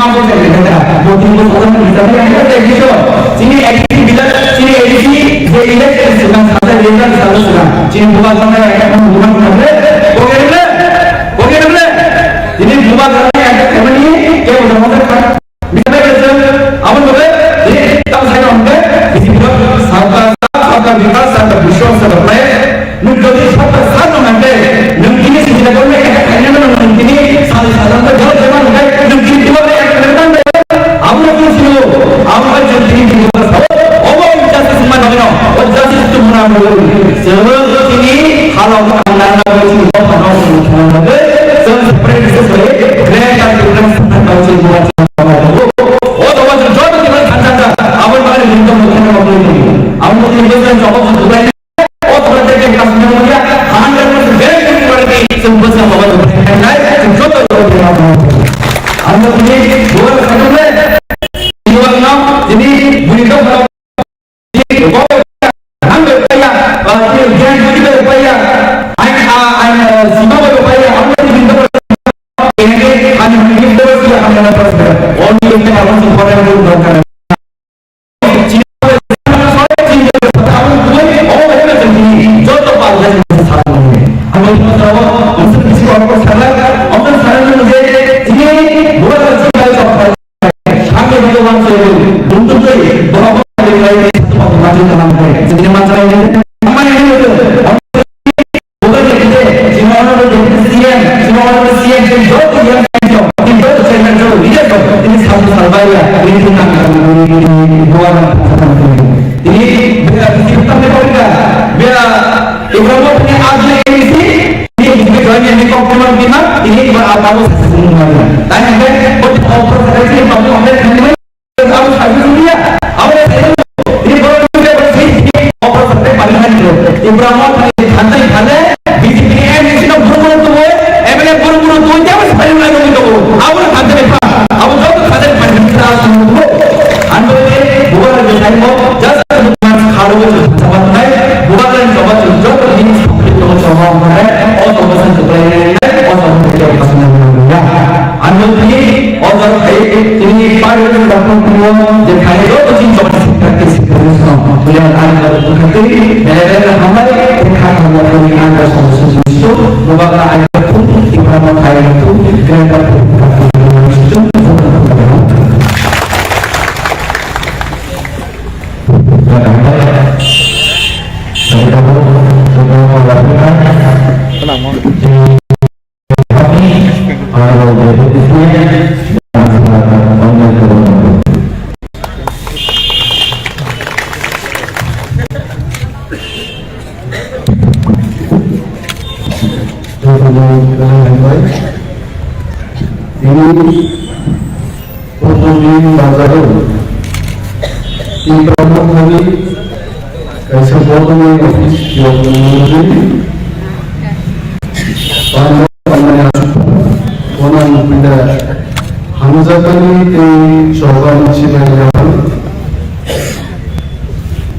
mampu saya kata, mungkin itu orang bisa yang ada gitu. Sini edisi bila, sini edisi dia election sedang saja dia selalu sedang. Sini bukan sama yang bukan boleh, boleh. Ini bukan sama yang ada kami ni, dia bukan macam bisa bekerja. Awak boleh, dia tak saya nampak. Isi bila sarkar vikas, sarkar Vishwas, sarkar Play. Nukjodi sarkar satu nampak. Nukini sini kalau mereka kaya mana nukini salah jauh zaman mereka nukini dua mereka kerana awak pun sini, awak jadi vikas. Awak jadi semua orang, awak jadi itu mana orang. Sebab ini kalau anda nak berjumpa dengan orang orang, sebab seperti sesuai kerana program sangat bagus buat orang. Oh, awak jadi jodoh dengan anda. Awak mana minta dengan orang ini. Awak mesti berjaya jodoh dengan orang. Oh, terus dia kita semua dia. Anda mesti very berarti semua sama awak berjaya. Jodoh dengan orang. Anda ini dua sekali. Dua enam. Jadi berita baru.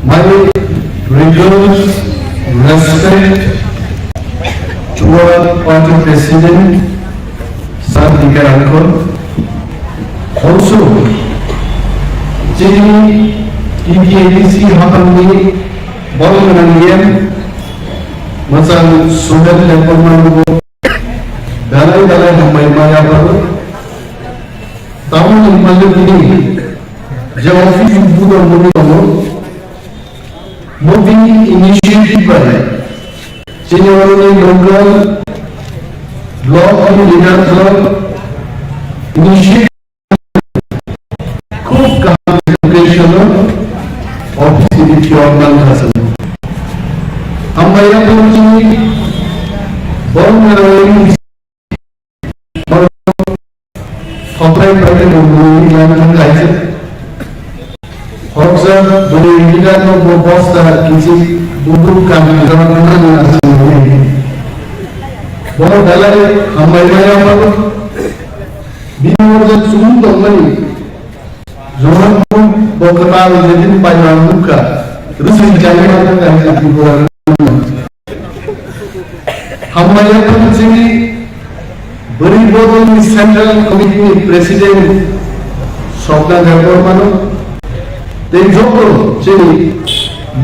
My rigorous respect toward Party President Sir D.K. Rankor. Also, যিনি EPADC হাতামনি বলনানিয়ান মাসাল Suhel লেপরমানগো dalai hamai maya baru tahun ini ini jauh lebih mudah menurutmu moving initiative pada sini orang ini local block ini leader block initiative खूब काम educational office di Tiongkok hasil हम महिला पुरुष बहुत मेरा Komplain pada dulu yang mengajar, orang boleh tidak membahas kisi duduk kami dalam mana asal ini. Bahawa dalam hamai yang baru, biar semua orang Zoran pun berkenal jadi panjang muka, terus mencari orang yang di luar. Hamai yang sini beri bodoh Central Committee President সরকার ব্যবহার মানুষ এই যত যেই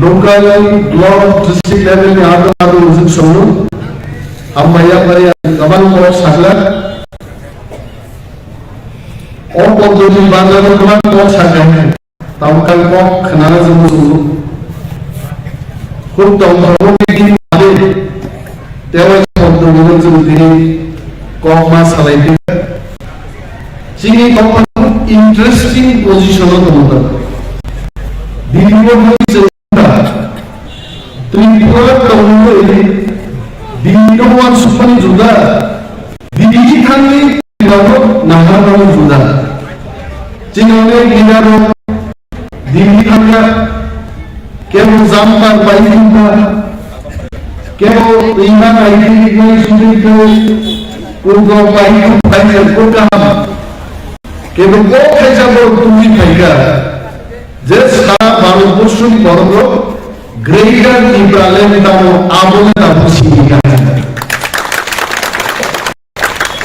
local block district লেভেলে আরো উচিত সময় আমরা পারি গাবান করা সাকলা অপদ্ধতি বাংলার গোবান করা সাকলা তামকাল কক খানা জমু খুব তন্ত্রমুখী দিন আগে তেও শব্দগুলো যদি কক মাস চালাইতে চিনি কখন ইন্টারেস্টিং পজিশনও তোমাদের দ্বিতীয় ত্রিপুরা তন্ত্রে দ্বিতীয়মান সুপানি জুদা দ্বিতীয় খানি নাগানো জুদা চিননে গিরারো দ্বিতীয় খানা কেবল জাম্পার বাইকিংটা কেবল ইমান আইডেন্টি সুযোগ পুরো বাইক বাইকের প্রোগ্রাম কেবল কোথায় যাব তুমি ভাইকা যে সারা ভারতবর্ষই বর্গ গ্রেটার ত্রিপুরালেন দাও আমলে দাও সিনিকা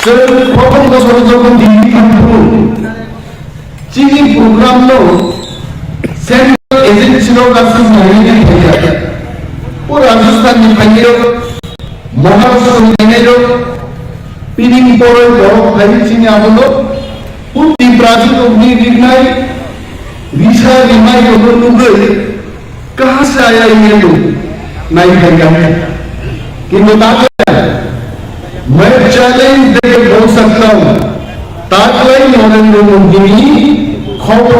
স্যার প্রথম বছর যখন দিল্লি কামপুর চিনি প্রোগ্রাম লো সেন্ট্রাল এজেন্সি লো কাছে মাইনে ভাইকা ও রাজস্থান নি ভাইয়ের মহারাষ্ট্র নিনেরো পিনিং পরে বড় ভাই চিনি আমলো পুতি ব্রাজিল অগ্নি রিগনাই ऋषा रिमाई और लोग कहां से आया ये लोग नहीं भैया कि बताते मैं चैलेंज देके बोल सकता हूं ताकलाई नरेंद्र मोदी खबर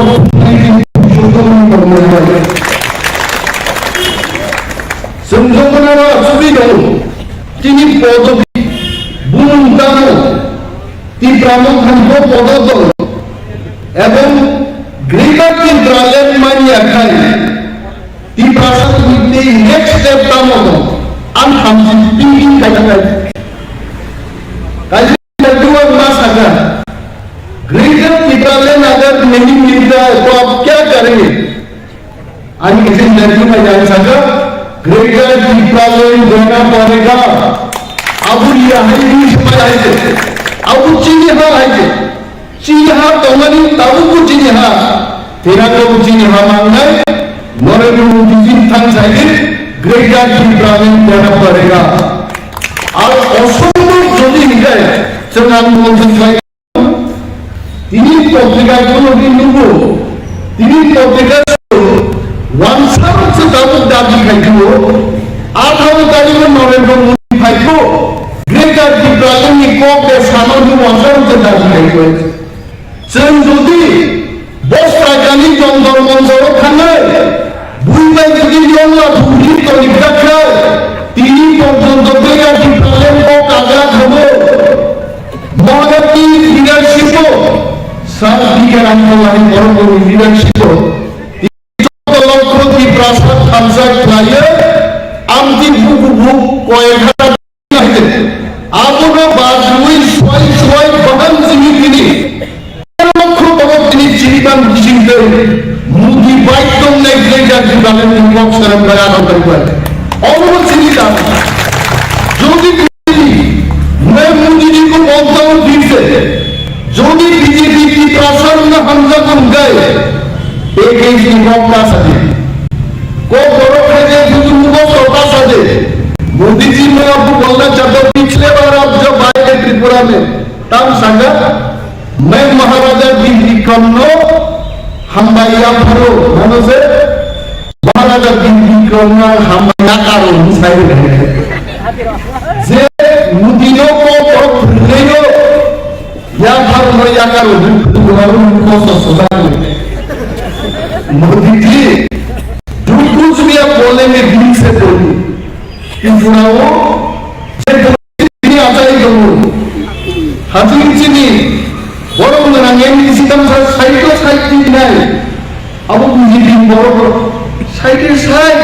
संजोगनारा सुविधा चिनी पदवी बुनुदानो ती प्रामुख्यान पदक एवं ग्रेटर ত্রিপুরালেন মানিয়া খাই ত্রিপুরা উইথ নেক্সট স্টেপ তামো আম হামজি পিং কাটা কাজে दुआ मासागा ग्रेटर ত্রিপুরালেন अगर नहीं मिलता है तो आप क्या करेंगे आज किसी लड़की में जान सका ग्रेटर ত্রিপুরালেন देना पड़ेगा अब यही समय आए अब चीनी हां आए चीनी हां तोमनी ताबू को चीनी हां तेरा को चीनी हां मांगना नरेंद्र मोदी जी थान चाहिए ग्रेटर ত্রিপুরালেন देना पड़ेगा और असंभव যদি নিকায় সেনান মন্ত্রী ভাই তিনি পত্রিকায় কোনদিন নেব তিনি পত্রিকায় ওয়ানসার দাবি দাবি খাইছিল 18 তারিখে নরেন্দ্র মোদি ভাইকো গ্রেটার ত্রিপুরালেন কোকে সামান্য ওয়ানসার দাবি খাইছিল সেন যদি বস্তাকানি জন্দর মন্দর খানে বুইবাই যদি জল্লা ভুলি তরি দেখা তিনি পর্যন্ত গ্রেটার ত্রিপুরালেন কোক আগা খাবো মহাগতি লিডারশিপ সার্বিকের আন্দোলনে বড় বড় লিডারশিপ লক্ষ কি প্রাসাদ খামসা খাইয়ে আমতি বুক বুক কয়েক হাজার নাইতে আপনো বাজুই ছয় ছয় বহন জিনি তিনি লক্ষ বড় তিনি চিনিবান চিনতে মুদি বাইকম নাই গ্রেটার ত্রিপুরালেন নিমক শরম করা আদর করে অন্য চিনিতা যদি मैं मोदी जी को बोलता हूं फिर से जो भी बीजेपी की प्रसन्न हमला बन गए एक एक मौका सके को बड़ो खेले बुजुर्ग को छोटा सके मोदी जी मैं आपको बोलना चाहता हूं पिछले बार आप जब आए थे त्रिपुरा में तब संगा मैं महाराजा दिल्ली कन्नो हम भैया फरो मानो से महाराजा दिल्ली कन्नो हम भैया कारो साइड जे मुदिनो को लेयो या भर मरिया करो तुम्हारे को सुधार मोदी जी जो कुछ भी आप बोलेंगे दिल से बोलिए कि सुनाओ जे दिल्ली आता ही करो हाथी चिनी बड़ो ना एमडी सिस्टम साइटो साइट नहीं अब बीजेपी बड़ो साइट साइट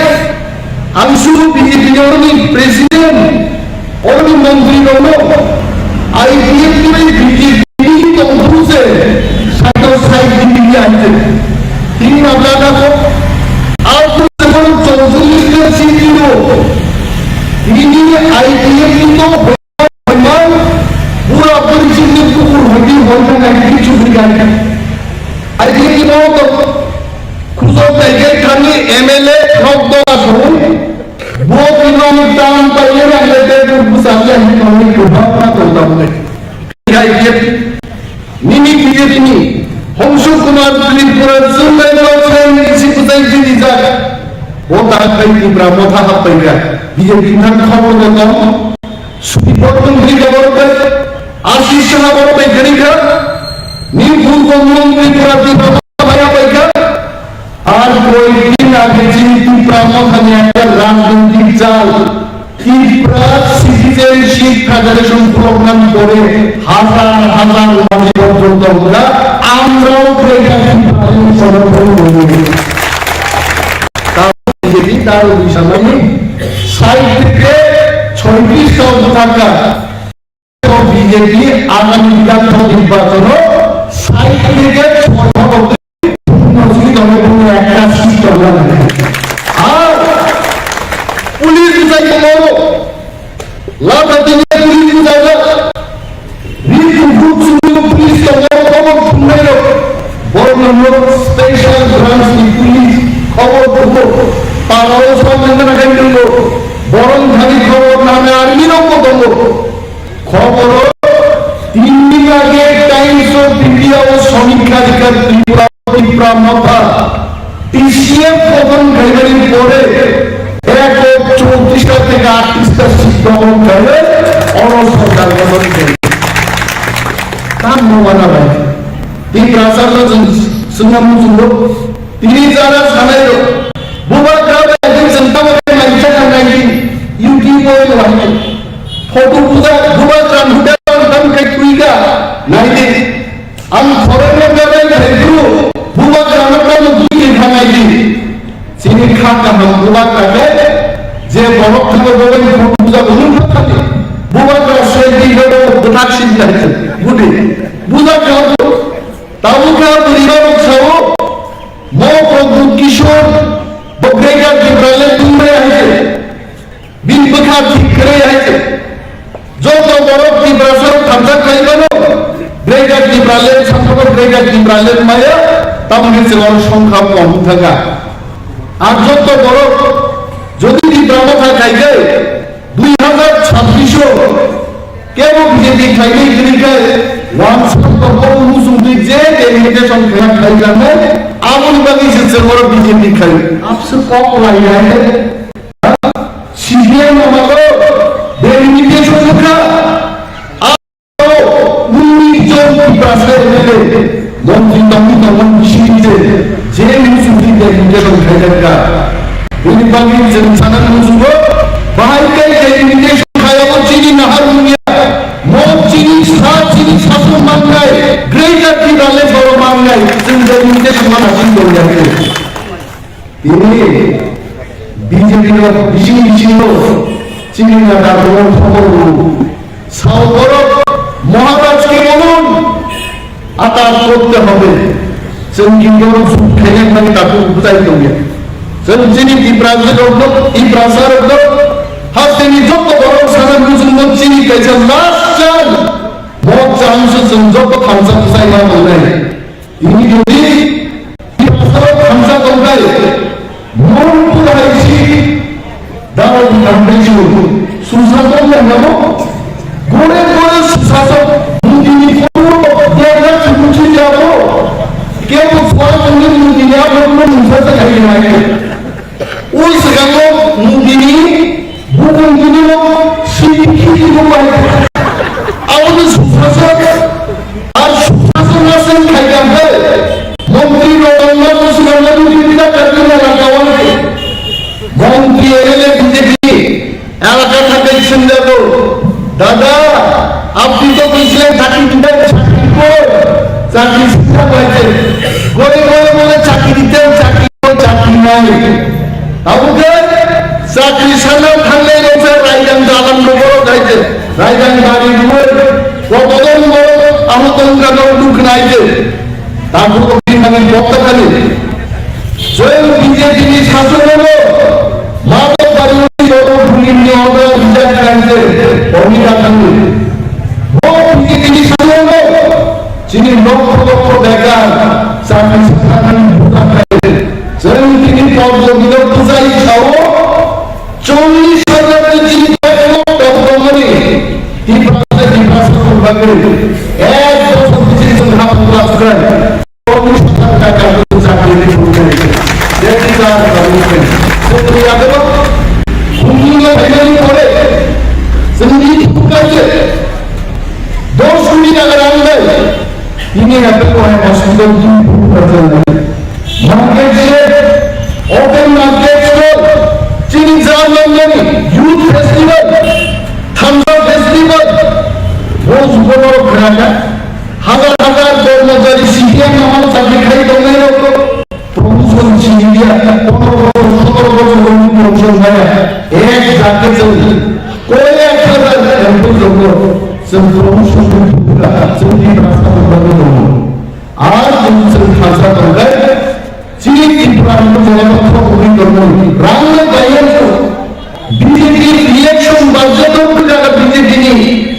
हम शुरू बीजेपी ने प्रेसिडेंट और भी मंत्री दोनों आईपीएफ में बीजेपी तो उसे साइकिल साइड दिल्ली आए थे तीन अवलादा को आप से बोलो 44 के सीईओ दिल्ली में आईपीएफ तो भगवान पूरा परिचित को होगी होना नहीं चुप गया आई ইকোনমিক টার্ম পাইলে আমাদের বুঝালে ইকোনমিক প্রভাব না করলাম মিনি বিজেপি হংস কুমার ত্রিপুরা জুলাই বছর ইসি বুঝাই দিদি যা ও তার খাই ত্রিপুরা মাথা হাত পাইরা বিজেপি নাম খবর দিলাম সুবিবর্তন হয়ে যাবার পরে আশিস সাহা বড় বৈজ্ঞানিকরা নির্ভুল কমলম ত্রিপুরা ত্রিপুরা ভাইয়া পাইকা আর কয়েকদিন আগে ত্রিপুরা মাথানে একটা রাজনৈতিক চাল ত্রিপুরা সিটিজেনশিপ ফেডারেশন প্রোগ্রাম করে হাজার হাজার মানুষ পর্যন্ত আমরাও সমর্থন করি তার বিষয় সাইড থেকে 36 টাকা বিজেপি আগামী বিধানসভা নির্বাচন সাইড থেকে একটা সিট আর পুলিশ বুঝাই বড় লাভ পুলিশ বুঝাইল পুলিশ খবর শুনল বড় নম্বর স্পেশাল ব্রাঞ্চ পুলিশ খবর দেবো তারাও সব রাখাই দিল বরং ধারি খবর নামে আর্মিরও কতব খবর 3 দিন আগে টাইমস অফ ইন্ডিয়া ও সমীক্ষাধিকার ত্রিপুরা ত্রিপুরা মাথা টিসিএফ প্রথম ডেলিভারির পরে 34টা থেকে 38টা সিট দখল করে অনসরকার গঠন করে তার নমানা ভাই এই প্রাসাদ সুনাম সুন্দর তিনি যারা সানাইল বুবা গ্রামে একজন সন্তানকে মানুষের নাকি ইউটিউব এ লাগে ফটো পূজা বুবা গ্রাম হুডা নাম কে কুইগা নাইতে আম ফরেন গ্রামে হেদু বুবা গ্রামের নাম দুই খানাই দি চিনি খাতা নাম বুবা গ্রামে যে বড় থেকে বলেন ফটো পূজা বলুন থাকে বুবা গ্রাম সেই দিগড় দনাকশিন যাইছে বুঝি বুঝা গ্রাম তালুকা পরিবার সহ মো প্রভু কিশোর বগ্রেগা জিব্রাইলে তুমরে আছে বিনপখা ঠিক করে আছে যত বড় ত্রিপুরাসর খামসা খাইবানো ব্রেগা জিব্রাইলে সম্পর্ক ব্রেগা জিব্রাইলের মায়া তামনে সেবার সংখ্যা কম থাকা আর যত বড় যদি ত্রিপুরা খাই যায় 2026 কেবল বিজেপি খাইলে এদিকে যে ডেলিগেশন খাই জানে আমল বাগি সে বড় বিজেপি খাই আপসে কম লাগে সিপিএম আমাকে ডেলিগেশন লেখা আর 19 জন প্রাসাদ এমএলএ মন্ত্রী তমি তমন বিশিষ্টে যে মুসুদি ডেলিগেশন খাই জায়গা উনি বাগি যে সাধারণ মুসুদ বাহাইকে ডেলিগেশন খাই আমার চিনি নাহার মুনিয়া মোট চিনি সাত চিনি শাসন মামলায় গ্রেটার ট্রিব্যুনালে বড় মামলায় সিঙ্গেল নির্দেশন হাসিল করে যাবে তিনি বিজেপির বিশিষ্ট চিনি না তার খবর সাউবর মহারাজকে বলুন আতাত করতে হবে সঙ্গীত খেলে মানে তাকে বুঝাইতে হবে চিনি কি প্রান্তের এই প্রাসার হাসিনি যত বড় সারা মুসলমান চিনি পেয়েছে লাস্ট চান মত চান্স যত খামসা পুসাই না বললেন তিনি যদি খামসা করবে মন পুরাইছি দাও কন্ডিশন সুশাসন নেব গোড়ে গোড়ে সুশাসন মুদিনি পুরো দেয়া ছুটি যাব কেউ ফল মুদিনি না বললো মুসাতে খাই না ওই সেখানে মুদিনি বুকুন দিল শিক্ষিত হয় আমাদের সুশাসক আর সুশাসন আছেন খাইতাম মন্ত্রী মন্ত্রী এলে বিজেপি এলাকা থাকে যাব দাদা আপনি তো বলছিলেন চাকরি দিতেন চাকরি শিক্ষা পাইছে গড়ে গড়ে বলে চাকরি দিতেন চাকরি নাই আমাকে চাকরি সামনে থাকলে রায়গান আলাম বড় যাইছে রায়গান বাড়ি কতজন বড় আহতঙ্কার দুঃখ নাইছে তারপর মানে বক্তাখালী স্বয়ং বিজেপি শাসন হলো মাদক বাড়ি বড় ভূমি নিয়ে বিচার কাটছে অমিতা খালি বিজেপি শাসন হলো যিনি লক্ষ লক্ষ বেকার চাকরি স্বয়ং তিনি পদ বুঝাই সহ 40,000 40,000 টাকা চাকরিতে ঢুকে গেছে। তিনি এত হসপিটাল ওপেন মার্কেট চিনি Germany youth festival Thums Up festival রোজ বড় ঘোরাটা হাজার হাজার কর্মচারী সিপিএম আমার চাকরি খাই দমের প্রমোশন ইন্ডিয়া 15 বছর 17 বছর প্রমোশন হয় এক জায়গায় চলছে কয়েক হাজার এমপ্লয়ি যোগ্য সব প্রমোশন পুরা চলতি রাস্তা বন্ধ করব আর প্রমোশন খাসা করে চিনি ত্রিপুরার জনগণ কবি করব রামলে বাইরে বিজেপি ইলেকশন বাজেট তো টাকা বিজেপি নি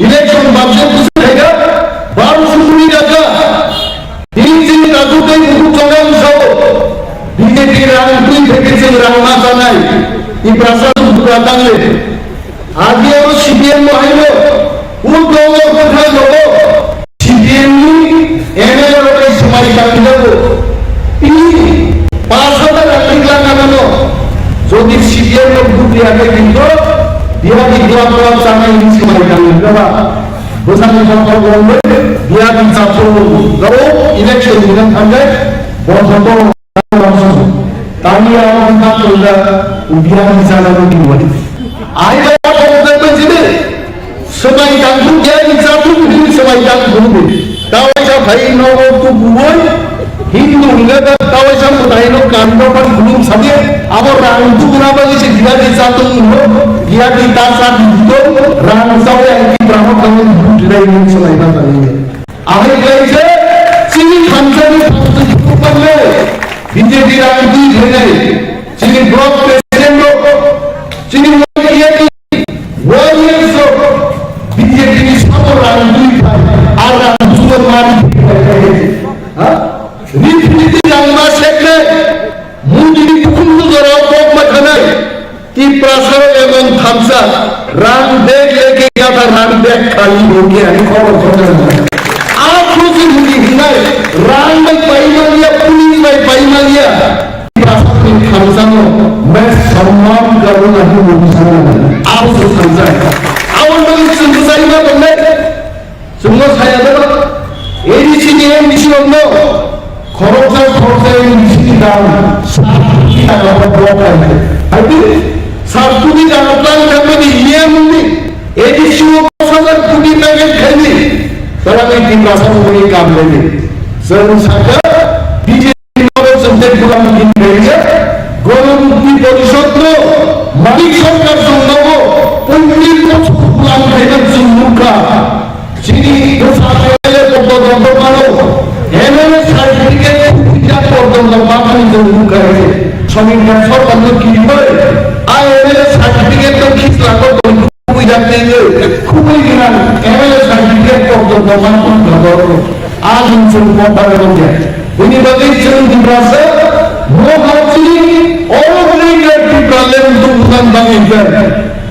ইলেকশন বাজেট দেगा 1200 কোটি টাকা তিন রাজুকে মুখ চলান সব বিজেপি রাজনীতি দেখেছে রান্না জানাই এই প্রশাসন পুরা টাঙলে আগে ও সিপিএম মহিল কোন দল কোথায় লোক সিপিএম এমএলএ এর সময় কাটি দেব তিনি 500 টাকা লাগানো যদি সিপিএম এর বুদ্ধি আগে কিন্তু বিহারি দোয়া চালাই সময় কাটি দেবা বোঝানো সম্ভব হবে বিহারি ছাত্র যাও ইলেকশন দিন থাকবে বড় তাহলে আমাদের কাজ করলে বিহারি চালানো কি বলে আইবা বলতে জিনে সবাই কাকু বিহারি ছাত্র দিন সবাই কাকু বলবে তাও এসব ভাই নব তো বুবই হিন্দু হলে তাও এসব তাইনো কান্ডপান গুলুম সাথে আবার রামদু গুনাবাজি সে বিহারি ছাত্র হলো বিহারি তার সাথে দিতো রাম সাথে একটি ব্রাহ্মণ কামন দুটাই নিয়ে সবাই না জানিয়ে আমি গেছে চিনি খানসানি করলে বিজেপি রাজনীতি ধরে চিনি ব্লক প্রেসিডেন্ট চিনি বিজেপি সব রাজনীতি আর রাজনীতি মান रीति জানবা শেখলে মুদিনি কুকুন্দ ধরা পক মাখানে কি প্রাসাদ এবং থামসা রান দেখ लेके गया था रान देख खाली हो गया खबर खबर आंखों से मुझे हिलाए रान में पाइमा लिया पुलिस में पाइमा लिया प्रासाद में थामसा नो मैं सम्मान करूंगा ही मुझे सम्मान आप से समझाए आवल में समझाई ना बंदे समझ आया तो एडीसी ने एडीसी बंदो খরচের মিষ্টি দাম 7 টাকা ব্লক আছে আইতি 7 টাকা প্ল্যান করতে ইয়ে মুনি এডিসি 5000 কোটি টাকা খাইনি তারা এই তিন মাসের মধ্যে কাম নেবে সরু সাকা বিজেপি নগর সঞ্চয় পুরা দিন বেরিয়ে গণমুক্তি পরিষদ মালিক সরকার সম্ভব 15 বছর প্ল্যান খাইতে মুখা চিনি দোসালে পদ্ধতি মানো এমএলএ সার্টিফিকেট পূজা পর্যন্ত মাথায় জমু করে সমিতির সরকার কি হয় আর এমএলএ সার্টিফিকেট তো কি লাগো পূজা দিয়ে খুবই গিনা এমএলএ সার্টিফিকেট পর্যন্ত মাথায় জমু আজ ইনসুল পড়ার মধ্যে উনি বলেছেন দিবাসে মোহাম্মদি অরগ্রেট প্রবলেম দুজন বাংলা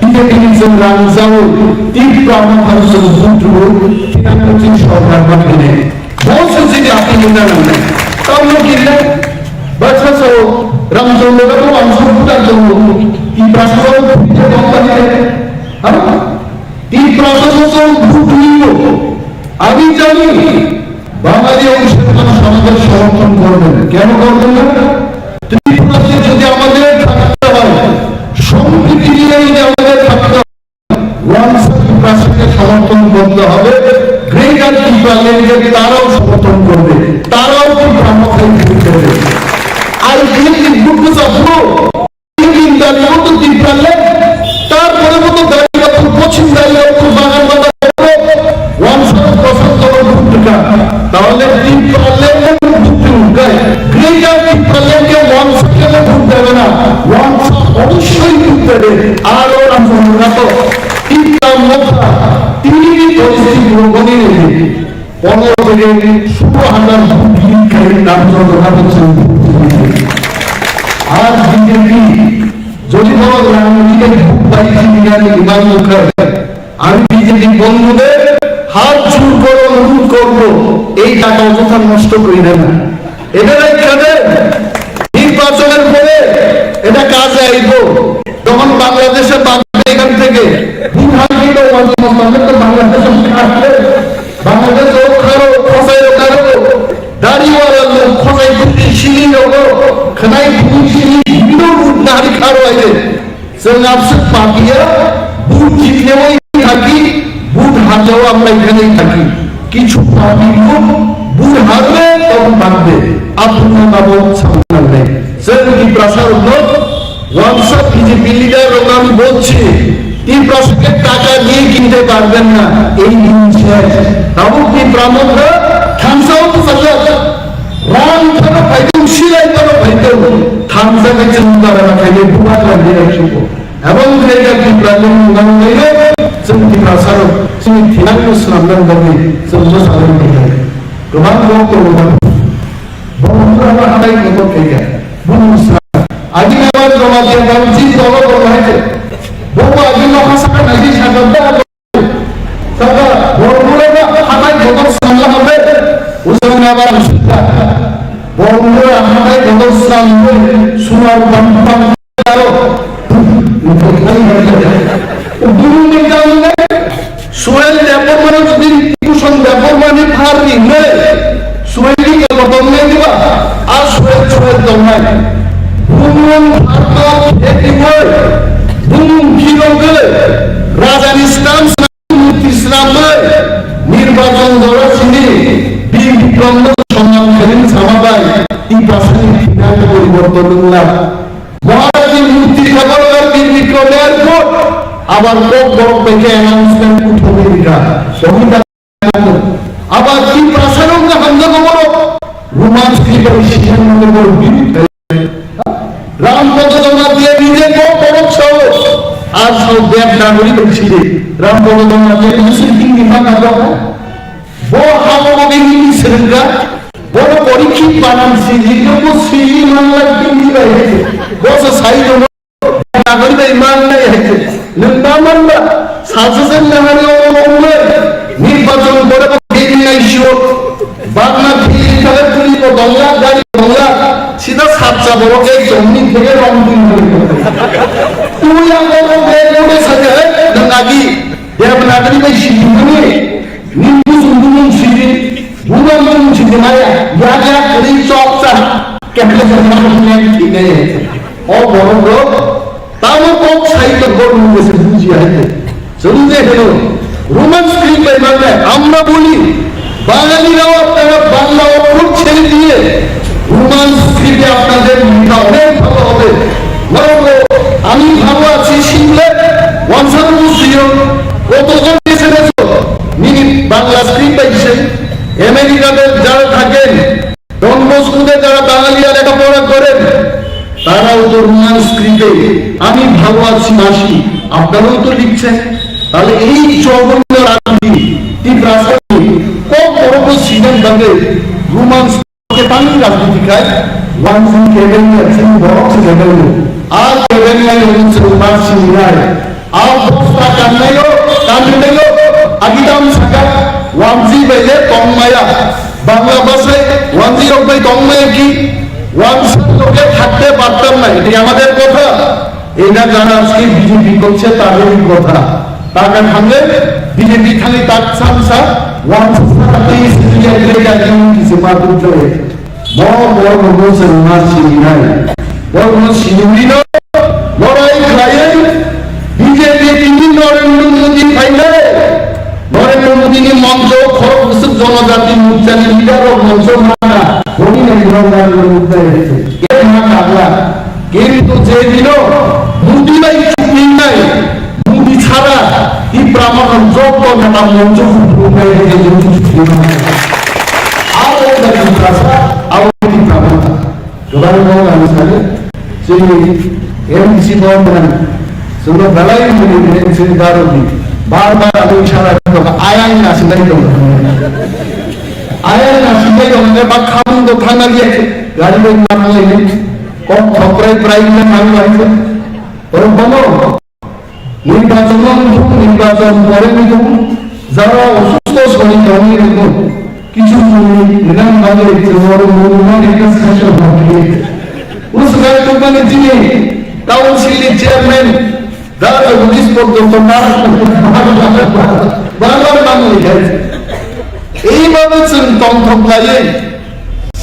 ইন্ডিপেন্ডেন্স রামজাও তিন প্রমাণ সুত্র তিনামতি সরকার বানিয়ে बहुत से चीजें आपकी निंदा करना है तो हम लोग किले बच्चा सो रमजोन लोगों को अंशों पूरा जो की प्रासों पूरे कंपनी है हम की प्रासों से भूखी हो अभी जानी बांग्लादेश उन्हें समाज समर्थन करते हैं क्या करते हैं त्रिपुरा से जो हमारे खाते हैं संस्कृति लिए जो हमारे खाते हैं वंश प्रासों के समर्थन करते हैं গ্রেটার ত্রিপুরাল্যান্ডকে তারাও সমর্থন করবে তারাও কি ব্রাহ্মণ করবে আর এই গ্রুপ সফল তিন দলীয় তো ত্রিপুরাল্যান্ড তারপরে মতো দাঁড়িয়ে পশ্চিম দাঁড়িয়ে বাগান বাগান ওয়ানস পছন্দ গ্রুপটা তাহলে ত্রিপুরাল্যান্ড গ্রেটার ত্রিপুরাল্যান্ডকে ওয়ানসকে ভোট দেবে না ওয়ানস অবশ্যই ভোট দেবে আর ওরা তো তিনটা মোটা তিনি পরিস্থিতি গ্রহণে নেবে 15 থেকে 16,000 বিলিয়ন নাম জনতা হচ্ছে আর বিজেপি যদি বড় রাজনীতিকে পাইছি বিজ্ঞানী বিমান মুখে আমি বিজেপি বন্ধুদের হাত জোর করে অনুরোধ করবো এই টাকা অযথা নষ্ট করি না এটা এখানে নির্বাচনের পরে এটা কাজে আইব। যখন বাংলাদেশে এখান থেকে বাংলাদেশ খারো খসাই খারো দাড়িওয়ালা লোক খসাই খুঁটি সিলি লোক খানাই খুঁটি সিলি ভিন্ন রূপ নারী খারো আইলে जों आपसे पापिया बुट जितनेও থাকি বুট হারলেও আমরা এখানেই থাকি। কিছু পাপি লোক বুট হারলে তখন বাঁধবে আপনার বাবু সামনে जों কি প্রসার লোক ওয়ানসা বিজেপি লিডার আমি বলছি তিন প্রসারকে টাকা দিয়ে কিনতে পারবেন না এই জিনিসটা তাও কি ব্রাহ্মণরা থামসাও তো সাজাত রাম ধরো ভাইতুম শিলাই ধরো ভাইতুম থামসাকে চিন্তা করা খাইলে বুয়া লাগে রাখবো এবং এটা কি প্রাণের নাম নিয়ে जों কি প্রসার जों থিয়ানো সামনে হবে जों সামনে দিকে গোমান লোক করব বন্ধুরা হাতাই কত থেকে বন্ধু আজকে আমার জমা দিয়ে গামছি দল করতে বহু আগে ভাষা নাকি সাগরটা তবে বড়গুলো হাতাই কত সামলা হবে ওসবে আবার বড়গুলো হাতাই কত সামনে সুনার বাম্পাম আরো দুরুনি জানলে সোহেল ব্যাপক মানে যদি টিউশন ব্যাপক মানে ফারনি নয় সোহেলই কেন দমনে দিবা আর সোহেল দমনাই বুমন ভারত একই হয় বুমন কিলোকে রাজান ইসলাম ইসলাম নির্বাচন দলের সিনি বীর বিক্রম সম্মান করেন সামাবাই এই প্রাসঙ্গিক সিদ্ধান্ত পরিবর্তন করলাম মহারাজী মূর্তি খবর বীর বিক্রমের ভোট আবার লোক বড় থেকে অ্যানাউন্সমেন্ট উঠবে দিকা সংহিতা আবার কি প্রাসঙ্গিক হামলা খবর রোমান্স কি করে সিদ্ধান্ত বড় বিরুদ্ধে রামপদ জমা দিয়ে নিজে পরোক্ষ আর সব দেব নাগরিক ছিলেন রামপদ জমা দিয়ে মুসলিম নির্মাণ করা বড় হামলাকে নিয়ে সেরেঙ্গা বড় পরীক্ষিত বানানছি যেগুলো সিলি মামলা কিনি বাইরে বস সাইড নাগরিক ইমান নাই আছে নন্দামান্না সাজেশন নাহারে ওমরে নির্বাচন করে দেরি আইছো বাংলা ফিলি খেলে তুলি তো বাংলা গাড়ি বাংলা সিধা সাতটা বড় এই জমি থেকে রংপুর তুই আমার বেগুনে সাজে নাগি দেবনাগরী में शिवने नींबू सुंदुन शिवी बुनामुन शिवनाया या करी चौकसा कहले जमा में ठीक है और बड़ो लोग तामो को साइड गोल में से बुझी है समझे हेलो रोमान स्क्रीन पे মানে আমরা বলি বাঙালিরাও আপনারা বাংলা অক্ষর ছেড়ে দিয়ে রোমান স্ক্রিপ্টে আপনাদের লেখা অনেক ভালো হবে আমি ভালো আছি শিখলে ওয়ানসার মুসলিম কতক্ষণ এসে গেছো মিনিট বাংলা স্ক্রিপ্ট পাইছে আমেরিকাতে যারা থাকেন ডন বস্কুতে যারা বাঙালিরা লেখাপড়া করেন তারাও তো রোমান স্ক্রিপ্টে আমি ভালো আছি মাসি আপনারাও তো লিখছেন তাহলে এই জঘন্য রাজনীতি তিন রাষ্ট্রপতি কত বড় বড় সিজন ভাবে রোমান के पानी राजनीति का वन सिंह केवल में सिंह बहुत से जगह हो आज केवल में उनसे उपास सिंह है आप दोस्ता करने लो अगिताम सका वामजी बेले तोंगमाया बांग्ला भाषा वामजी लोग भाई तोंगमाया की वामसी लोग के खाते बातम नहीं ये हमारे कोठा इन्हें जाना उसकी बीजेपी को चे तारीख कोठा ताकि हमने बीजेपी खाली ताकसाम सा वामसी साथी इसलिए लेगा क्यों किसी बात उठाए बहुत लोगों से रुमाल छीना है और वो छीना लड़ाई खाए बीजेपी तीन नरेंद्र मोदी फाइले नरेंद्र मोदी ने मंचो खरब सब जनजाति मुद्दा लीडर और मंचो माना होनी नहीं नरेंद्र मुद्दा है ये ना कागला কিন্তু যে দিন মোদি ভাই চুপ নাই মোদি ছাড়া এই ব্রাহ্মণ যোগ্য নেতা মঞ্চ ফুটবল बार-बार आदमी इशारा करता आया ही ना सिंधाई दो आया ना सिंधाई दो ने बात खाम दो थाना लिए गाड़ी में मारने लगे कौन खपरे प्राइस में मांग रहे थे और बनो निर्वाचन परे भी तुम जरा असुस्थ होने नहीं কিছু নিলাম বাজারে একটা শাসন হবে उस कार्यक्रम में যিনি কাউন্সিলের চেয়ারম্যান রাজা পুলিশ পর্যন্ত বারবার নাম লিখেছে এইভাবে তন্ত্রপ্লায়ে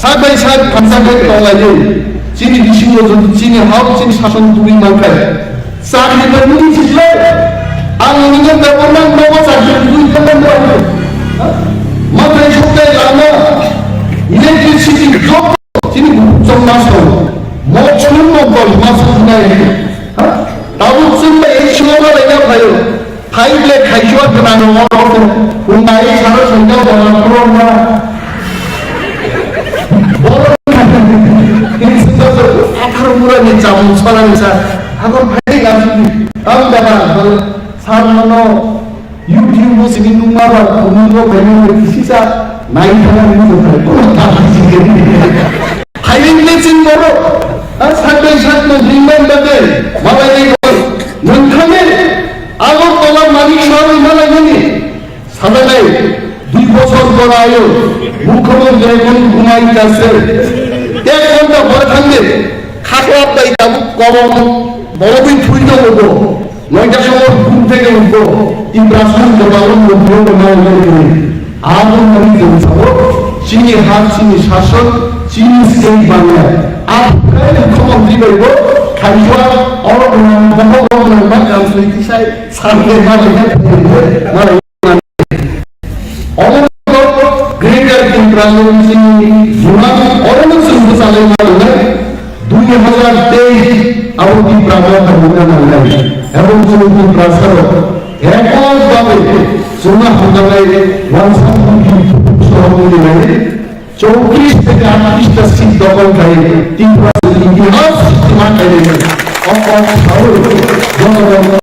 সাবাই সাত কনসার্টের তলায়ে চিনি বিশুদ্ধ যদি চিনি হাও চিনি শাসন তুমি মানখায় চাকরি করতে ছিল আর নিজের ব্যবহার নব চাকরি দুই পেলেন মাত্র সপ্তাহে লামা ইলেকট্রিসিটি জব চিনি জন্মাস মচুন নকল মাসুদ নাই তাও চিন্তা এই সময় লেগে ভাই খাইলে খাইছোয়া কেন উন্নয় সারা সংখ্যা বড় না বড় 18 무라니 자문 천안사 하고 파이가 다음 다가 사람노 유튜브 모습이 누마가 보는거 배우는 시사 나이 사람이 또 다지게 하이링레진 거로 사건 사건 림반데 마바이 눈카메 아고 또가 많이 사람이 많아니 사다가이 2 বছর পর আয়ো মুখ্যমন্ত্রী এখন ঘুমাইতেছে 1 ঘন্টা পরে থাকবে খাটো আপাই যাবো কবর বড়দিন ফুল দেবো 9টার সময় ঘুম থেকে উঠবো ইব্রাহিম দেবালন মধ্যে নয় আগুন নদী দেবো চিনি হাত চিনি শাসন চিনি সেই বাংলা আর মুখ্যমন্ত্রী বলবো খাইছোয়া অরণ্য কাউন্সিল কিসাই সামনে মানে গ্রেটার ইন্ট্রাজেন্সি জুনান অরণ্য চালাই মানে 2023 আবদ্ধি প্রাবধান মূল্যায়ন এবং চলতি প্রাসার এককভাবে সোনা হামলায় সহযোগী 34 থেকে 38টা সিট দখলকারী ত্রিপুরা ইতিহাস সীমা পেরিয়ে জনগণ